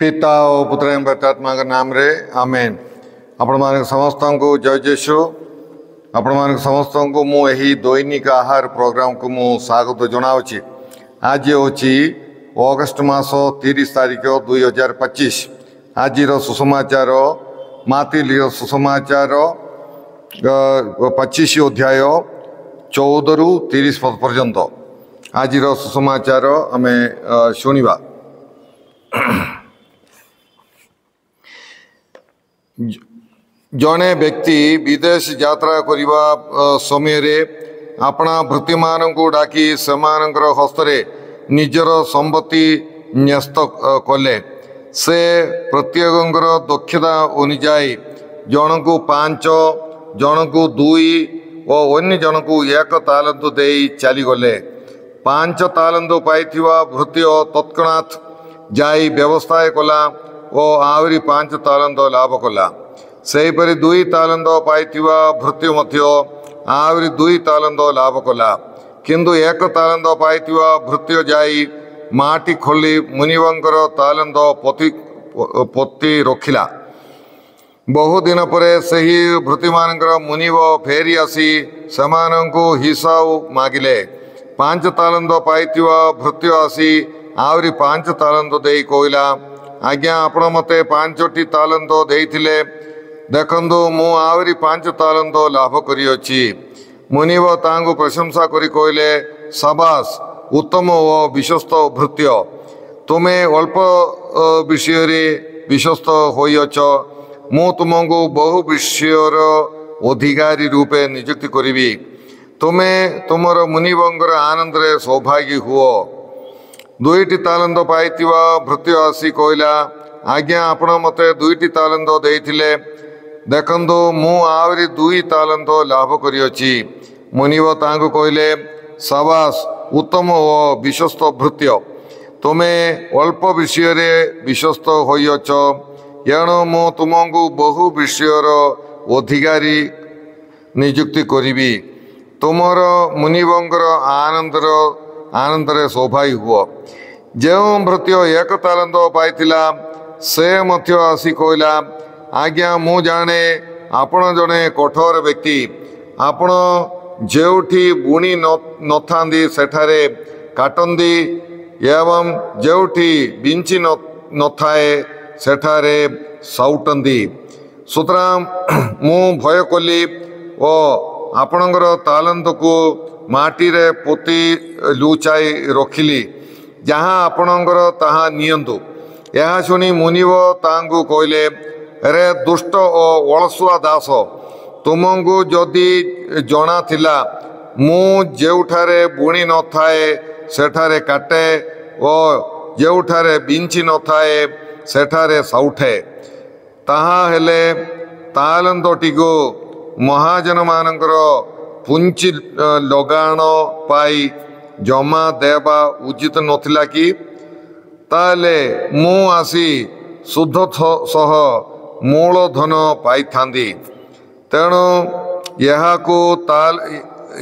पिता और पुत्र एवं पवित्रात्मा के नाम रे आमेन। आपण मान समस्त को जय जेसु। आपण मान समस्त को मु एही दैनिक आहार प्रोग्राम को मु स्वागत जनावछि। आज होछि अगस्त मास 30 तारिख 2025। आज सुसमाचार माती सुसमाचार 25 अध्याय 14 रु 30 पर्यंत आज सुसमाचार आमे शुणिबा। जड़े व्यक्ति विदेश यात्रा करने समय अपना भृत्य मान को डाकी सेमानंकर हस्ते निजर संपत्ति न्यस्त कले। से प्रत्येक दक्षता अनुजाई जन को 5 जन को 2 और अन्य जन को 1 तालंत दे चलीगले। 5 तालंत पाइथिवा भृत्य तत्क्षणात् जाई व्यवस्था कला और आहरी 5 तालंत लाभ कला। सेहीपरि 2 तालंत पाइथिवा भृत्य मध्य आहरी 2 तालंत लाभ कला। किंतु 1 तालंत पाइथिवा भृत्य जाई माटी खोली मुनिवंकर तालंत पोती रखिला। बहु दिन परे सही भृत्य मानकर मुनिव फेरी आसी सेमानंकु हिसाब मागिले। 5 तालंत पाइथिवा भृत्य आसी आहरी 5 तालंत देई कहला, आज्ञा आपण मते 5टी तालंत देइथिले, देखंदु मु आहरी 5 तालंत लाभ करियोछि। मुनिव तांगु प्रशंसा करी कहले, शाबाश उत्तम और विश्वस्त भृत्य, तुमे अल्प विषय रे विश्वस्त होइछ। मु तुमको बहु विषयर अधिकारी रूपे नियुक्ति करिबी। तुमे तुमर मुनिवंगर आनंद रे सौभाग्य हुओ। 2टी तालंत पाइथिवा भृत्य आसी कहला, आज्ञा आपण मते 2टी तालंत देइथिले, देखंदु मु आहरी 2 तालंत लाभ करियोछि। मुनिव तांगु कहले, शाबाश उत्तम और विश्वस्त भृत्य, तुमे अल्प विषय रे विश्वस्त होइछ। एणु मु तुमको बहु विषयर अधिकारी नियुक्ति करिबी। तुमर मुनिवंकर आनंद रे सौभाग्य हुओ। जो भृत्य 1 तालंत पाइथिला से मध्य आसी कहला, आज्ञा मु जाने आपण जने कठोर व्यक्ति। आपण जेउठी बुणी नथांदी सेठारे काटंदी एवं जेउठी बिंची नथाए सेठारे साउटंदी। सुतरां मु भय कली और आपणकर तालंत को माटी रे पोती लुचाई रखिली, जहाँ आपणकर ताहा नियंतु। यह शुणी मुनिव तांगु कहले, अरे दुष्ट और अलसुआ दास, तुमको जदि जना थिला मु जेउठारे बुणी न थाए सेठारे काटे और जेउठारे बिंची न थाए सेठारे साउठे। ताहा हेले तालंतटी को महाजन मानकर पुंची लगाण पाई जमा देवा उचित नथिला कि? ताले मु आसी शुद्ध सह मूलधन पाई थांदी। तेणु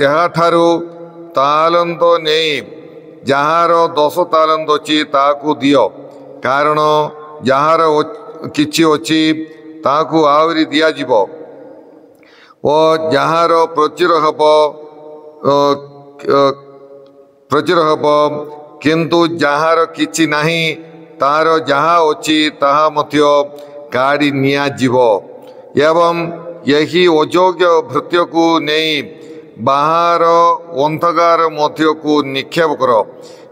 याठारू तालंत नहीं जार 10 तालंत अच्छी ताकू दियो, कारण जार किछि अच्छी ताकू आहरी दिया जिवो और जार प्रचुर हब, किंतु जार किछि नाही तार जहा अच्छी ताहा मध्य काढ़ी निया जीव। एवं यही अयोग्य भृत्य को नहीं बाहर अंधकार मध्य को निक्षेप कर,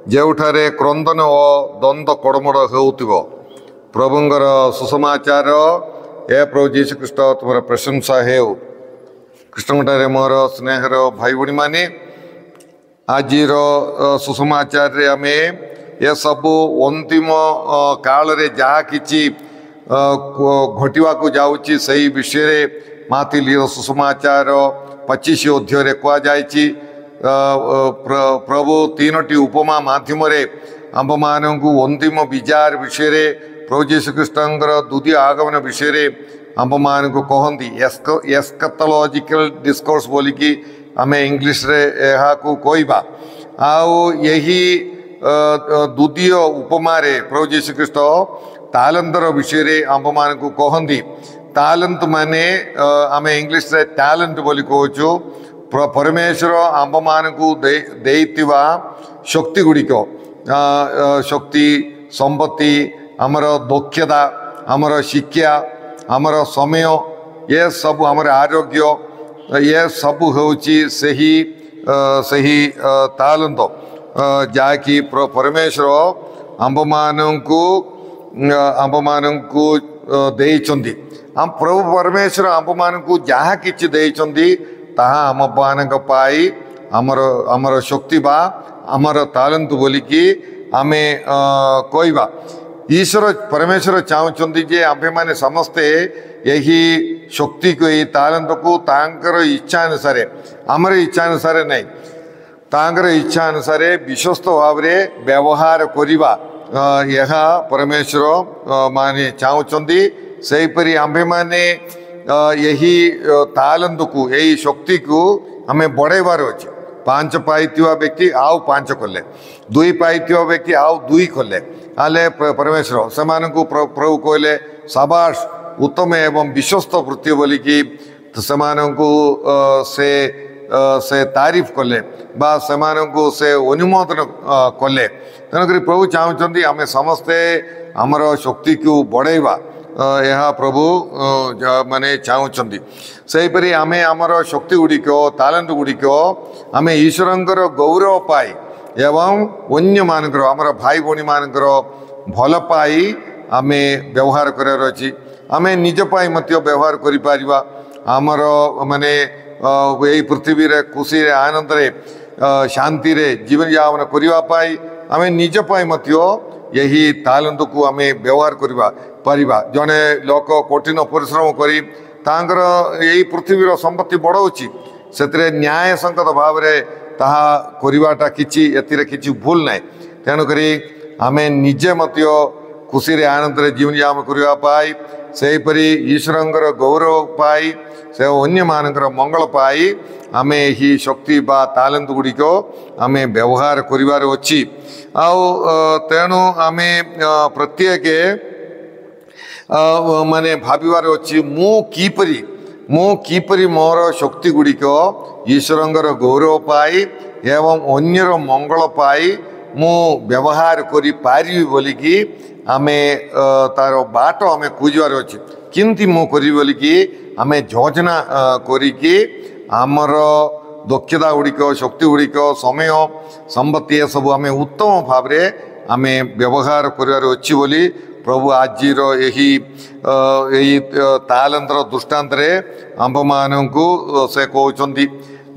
जेउठारे क्रंदन और द्वंद कड़मड़ होउतिबो। प्रभुंकर सुसमाचार। हे प्रभु जीशु ख्रीष्ट तुमर प्रशंसा हेउ। कृष्णटारे मोर स्नेहर भाई भणी माने, आज सुसमाचार रे आमे ये सबू अंतिम काल रे जहा किछि घटिवा को जाउछि सही विषय रे माती सुसमाचार 25 अध्याय रे कहा जायछि। प्रभु 3टी उपमा माध्यम रे आम मानकु अंतिम विचार विषय रे प्रभु जीशु ख्रीष्टंकर द्वितीय आगमन विषय रे आम मानकु कहंती एस्कतोलॉजिकल डिस्कोर्स बोलिकी आमे इंग्लिश रे एहा को कहबा। आउ यही द्वितीय उपमारे प्रभु जीशु ख्रीष्ट तालंतर विषय आम मान को कहती तालंत माने आम इंग्लीश रे टैलेंट बोली कहूँ परमेश्वर आम मान को देइतिवा शक्ति गुड़िक शक्ति संपत्ति आमर दक्षता आमर शिक्षा आमर समय ये सब आमर आरोग्य ये सब होची सही तालंत जाकि परमेश्वर आम मान को देइचंदी हम प्रभु परमेश्वर आम मान को जहाँ किछि देइचंदी ताहा आम मान पाई आमर शक्ति बा आमर तालंत बोलिकी आमे कहवा ईश्वर परमेश्वर चाहते जे आम्भे माने समस्ते यही शक्ति को यही तालंत को तांकर इच्छा अनुसार आमर इच्छा अनुसार नहीं तांकर इच्छा अनुसार विश्वस्त भाव में व्यवहार करवा यह परमेश्वर माने चाहते सेहीपरि आम्भे माने यही तालंत को यही शक्ति को हमें बढ़ेबार अच्छे 5 पाइथिवा व्यक्ति आउ 5 कले 2 पाइथिवा व्यक्ति आउ 2 कले आले परमेश्वर से प्रभु कहले शाबाश उत्तम एवं विश्वस्त वृत्ति बोलिकी से तारीफ कले बा से से अनुमोदन कले तेणुक प्रभु चाहते आम समस्ते आमर शक्ति को बढ़ेवा यह प्रभु माने चाहते सेहीपरि आमे आमर शक्ति गुड़िक तालंत गुड़िक आम ईश्वरंकर गौरव पाई एवं अन्य मानकर आमर भाई भौणी मानकर भल पाई आमे व्यवहार करार अच्छी आम निज पाई मध्य व्यवहार करिपारिबा आमर माने यही पृथ्वी रे खुशी रे आनंद रे शांति रे जीवन यापन करिबा पाई आम निज पाई मध्य यही तालंत को आम व्यवहार करिबा परिबा जने लोक कठिन परिश्रम करी तांकर यही पृथ्वीर संपत्ति बढ़ाऊँगी से न्याय संगत भाव रे ताहा करिबाटा किछि एतिरे किछि भूल नाई तेणुक आमे निजे मध्य खुशी रे आनंद रे जीवन यापन करिबा पाई सेहीपरि ईश्वरंकर गौरव पाई से अन्य मानकर मंगल पाई आमे ही शक्ति बा तालंत गुड़िक आमे व्यवहार करिबार अछि तेणु आमे प्रत्येक माने भाविबार अच्छी मु कीपरि मोर शक्ति गुड़िक ईश्वरंकर गौरव पाई एवं अन्यर मंगल पाई मु व्यवहार करि पारिबी बोलिकी आमे तार बाट आमे खोजबार अच्छी किंती मु करी बोलिकी आमे योजना करिकी आमर दक्षता गुड़िक शक्ति गुड़िक समय संपत्ति सब आमे उत्तम भाव रे आमे व्यवहार करिवार अच्छी बोली प्रभु आजिर यही तालंतर दृष्टांत रे आंभ मानू से कहते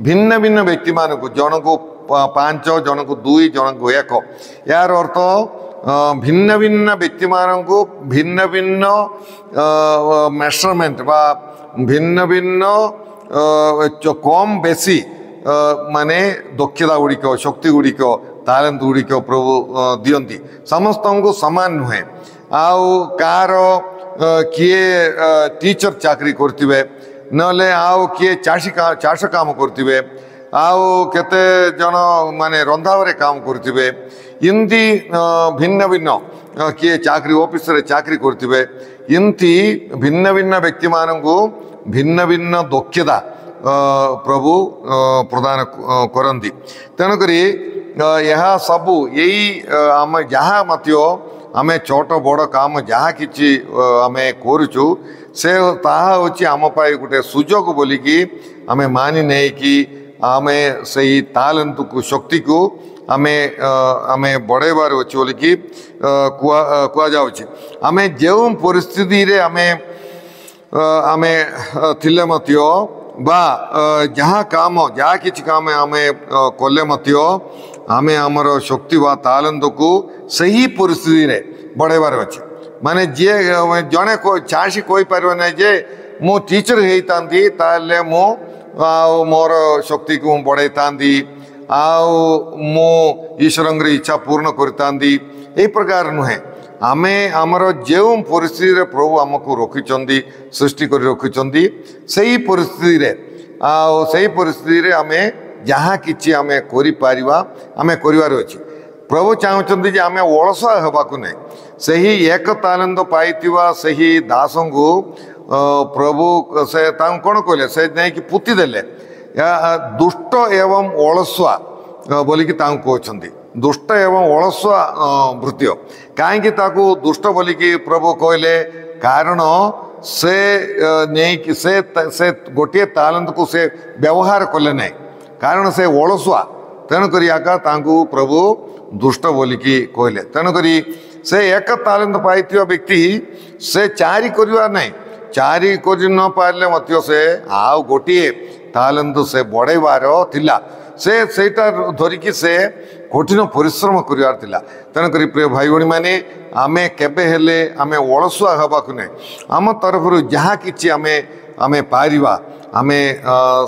भिन्न भिन्न व्यक्ति मानक जन को 5 जन को 2 जन को 1 यार अर्थ भिन्न भिन्न व्यक्ति मानक भिन्न भिन्न मेजरमेंट बा भिन्न भिन्न कम बेसी माने दक्षता गुड़िक शक्ति गुड़िक तालंत गुड़िक प्रभु दियंती समस्त को समान नुहे आउ कार किए टीचर चाकरी करथिबे नले आउ किए चाष काम करथिबे आउ केते जन माने रंधावरे काम करथिबे इनती भिन्न भिन्न किए चाकरी ऑफिस रे चाकरी करथिबे इनती भिन्न भिन्न व्यक्ति मानकु भिन्न भिन्न दक्षता प्रभु प्रदान करती तेणुकरी यह सबू यही आम जहाँ मध्य आम छोट बड़ काम जहाँ कि आम करुचु से ताहा होची आम पाई गोटे सुजोग बोलिकी आम मानि नहीं कि आम से तालंत को शक्ति को आम बढ़ेबार अच्छे बोलिकी कह जाउछि आम जो परिस्थिति रे आम थिले मध्य बा जहाँ काम जहाँ किछि काम आम कले मध्य आमे आमर शक्ति बा तालंत को सही परिस्थिति रे बढ़ेबार अच्छे माने जे जड़े चाषी कही पार ना जे मु टीचर होती ताले मु मोर शक्ति को बढ़े था मु ईश्वर इच्छा पूर्ण करता यही प्रकार नुहे आमे आमर जो परिस्थिति रे प्रभु आमको रखिंट सृष्टि कर रखिंट सही परिस्थिति रे सही परिस्थिति रे आमे जहाँ किछि आमे करि पारिबा आमे करिवार अछि प्रभु चाहते जे आम अलसुआ हेबाकु नहीं से ही एक तालंत पाइथिबा से ही दास को प्रभु से कौन कहले से नहीं कि पुति देले दुष्ट एवं अलसुआ बोलिकी कहते दुष्ट एवं अलसुआ भृत्य कहीं दुष्ट बोलिकी प्रभु कहले कारण से नहीं से गोटे तालंत को से व्यवहार कले नहीं कारण से अलसुआ तेणुक प्रभु दुष्ट बोलिकी कहले तेणुक से एक तालंत पाई व्यक्ति से चारि करवा नहीं चारि कर न पारे मत से आउ गोटे तालंत से बढ़ेबार थिला से धरिकी से कठिन परिश्रम करार थिला तेणुक प्रिय भाई भणी मैंने आमे केबे हेले आमे अलसुआ हेबाकु नहीं आम तरफ जहाँ कि आमे पारिबा आमे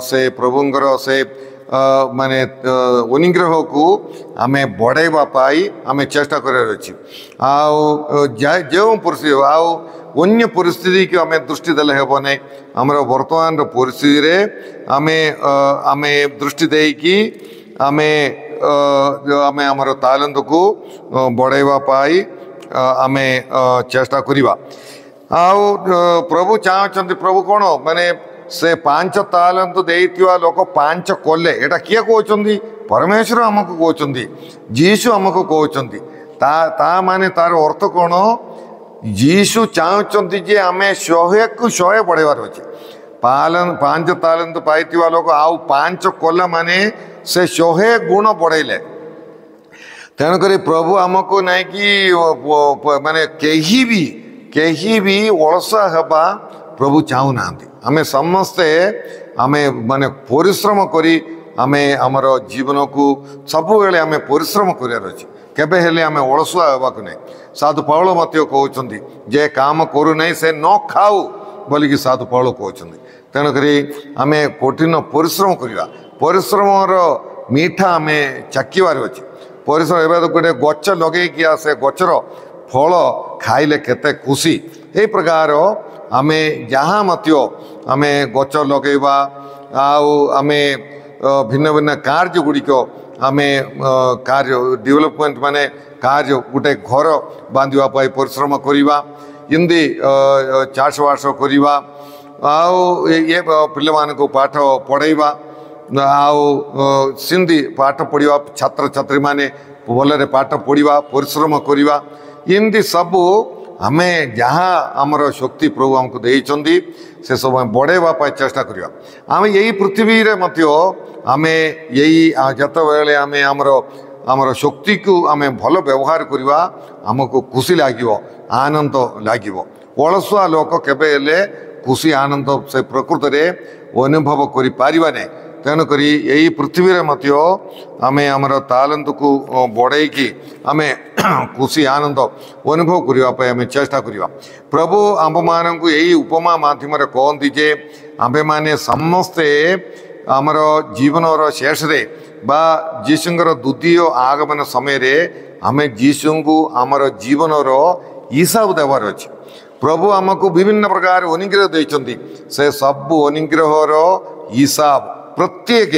से प्रभुंगर से माने अनुग्रह को आमे बढ़ाइबा पाई आमे चेष्टा करार अछि जो परिस्थिति आउ अन्य परिस्थिति की आमे दृष्टि देले हेबो नै हमर वर्तमान परिस्थिति रे आमे आमे दृष्टि देकी आमे आमे हमर तालंत को बढ़ाइबा पाई आमे चेष्टा करिबा आउ प्रभु चाहते प्रभु कौन माने से 5 तालंत देइतिवा लोक 5 कोले एटा किए कहउचंदी परमेश्वर हमको कहउचंदी जीसु हमको कहउचंदी ता माने तार अर्थ कौन जीसु चाहउचंदी जे आमे 100 को 100 बढ़ेबार अछि 5 तालंत पाइतिवा लोक आउ 5 कोला माने से 100 गुण बढ़ेले तेणुक प्रभु आमको नहीं कि माने कहीं भी अलसा हेबा प्रभु चाहू ना आमे समस्ते आमे माने परिश्रम करी आमे आमर जीवन को सब बेले आमे परिश्रम करार अछि केबे हेले आमे अलसुआ हेबाकु नहीं साधु पाउल मत्य कहउचंदी जे काम करू नहीं से न खाऊ बोलिकी साधु पाउल कहउचंदी तेणुक आमे कठिन परिश्रम करिवा परिश्रमर मीठा आमे चाकिबार अछि परिश्रम एवं गोटे गच लगे कि से गचर फल खाइले केते खुशी ए प्रकार आमे जहाँ मत्यो आमे गच लगेबा आमे भिन्न भिन्न कार्य गुड़िक आमे कार्य डेवलपमेंट माने कार्य गोटे घर बांधिबा पाई परिश्रम करिबा इमदी चाषबास करिबा ये पिले मानक पाठ पढ़ाइबा सिंधी पाठ पढ़ा छात्र छात्री माने भलरे पाठ पढ़ा परिश्रम करवा इमती सबू आमे जहाँ आमर शक्ति प्रभु आमको देइचंदी से सब बढ़ेवाई चेष्टा करवा आम यही पृथ्वी रे मध्य आमे यही जत बेले आमे आमर शक्ति को आमे भल व्यवहार करवा आमको खुशी लागिवो आनंद लागिवो अलसुआ लोक केबे हेले खुशी आनंद से प्रकृत रे अनुभव करि पारिबा नै तेणुक यही पृथ्वी रे मध्य आमे आमर तालंत को बढ़ाई आमे खुशी आनंद अनुभव करने आमे चेष्टा करवा प्रभु आम मान को यही उपमा माध्यम कहती जे आमे माने समस्ते आमर जीवन शेष रे बा जीशुंकर द्वितीय आगमन समय रे आमे जीशु को आमर जीवन हिसाब देवार अछि प्रभु आमको विभिन्न प्रकार अनुग्रह देइचंती से सब अनुग्रहर हिसाब प्रत्येक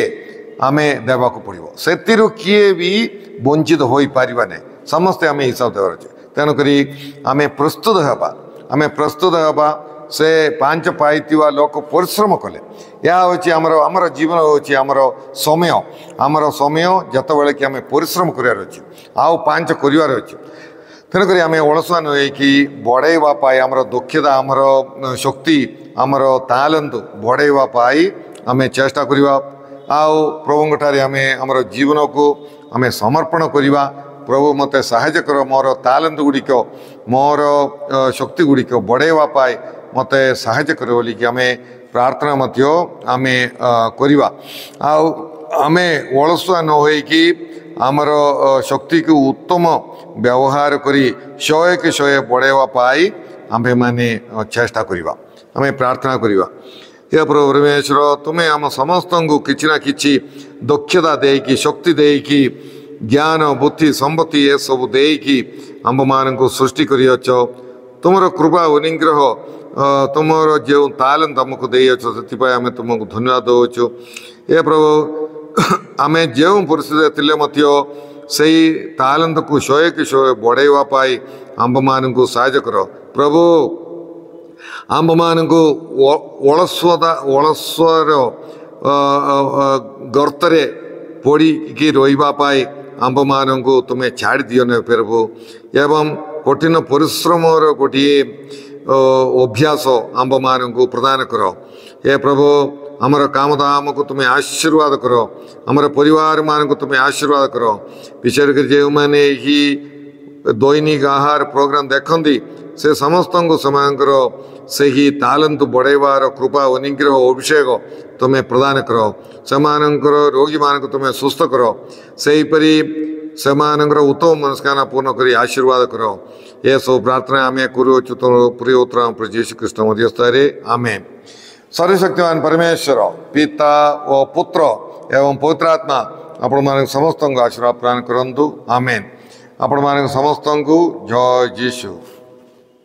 आमे देवाक पड़ो से किए भी वंचित हो पारिबा नहीं समस्ते आमे हिसाब देवार अछि तेणुक आमे प्रस्तुत हेबा से 5 पाइतिवा लोक परिश्रम कले या होची आमर जीवन होची आमर समय जत बेले कि आमे परिश्रम करार अछि आउ 5 करिवार अछि तेणुक आमे अलसुआ नुहे कि बढ़ाइबा पाई आमर दक्षता आमर शक्ति आमर तालंत बढ़ाइबा पाई आमे चेष्टा करिवा आउ प्रभु ठारे आमे आमर जीवन को आमे समर्पण करिवा प्रभु मते सहायता कर मोर तालंत गुड़िक मोर शक्ति गुड़िक बढ़ाइबा पाई मते सहायता कर बोली कि आमे प्रार्थना मध्य आमे करिवा आउ आमे अलसुआ न होई कि आमर शक्ति को उत्तम व्यवहार करी 100 के 100 बढ़ाइबा पाई आमे माने चेष्टा करिवा आमे प्रार्थना करिवा हे प्रभु परमेश्वर तुम्हें आम समस्त को किछि ना किछि दक्षता देकी शक्ति देकी ज्ञान बुद्धि संपत्ति ये सब देकी आम मान को सृष्टि करियछ तुमर कृपा अनुग्रह तुमर जो तालंत आमको देयछ से आम तुमको धन्यवाद दउछु हे प्रभु आमे जो परिस्थिति थिले मध्य से तालंत को 100 की 100 बढ़ावा पाई आंब मान को साहाय्य कर प्रभु आंब मान को ओलस्वर गर्तरे पड़ी की रोइबा पाई आंब मान को तुम्हें छाड़ दियो ने प्रभु एवं कठिन परिश्रम गोटे अभ्यास आंब मान को प्रदान कर हे प्रभु आमर काम दाम को तुम्हें आशीर्वाद कर आमर परिवार मान को तुम्हें आशीर्वाद कर विशेष कर जो मैंने ही दैनिक आहार प्रोग्राम देखती से समस्त को सेमानकर से ही तालंत बढ़ाइबार कृपा अनुग्रह अभिषेक तुम्हें प्रदान कर सेमानकर रोगी मान को तुम्हें सुस्थ कर सेहीपरि सेमानकर उत्तम मनस्कामना पूर्ण करी आशीर्वाद कर ये सब प्रार्थना आम करुचु तो प्रिय उत्तर जीशु कृष्ण मध्यस्थरे आमेन। सर्वशक्तिमान परमेश्वर पिता और पुत्र एवं पवित्र आत्मा आपण मान समस्त आशीर्वाद प्रदान करंतु आमेन। आपण मान समस्त जय जीशु।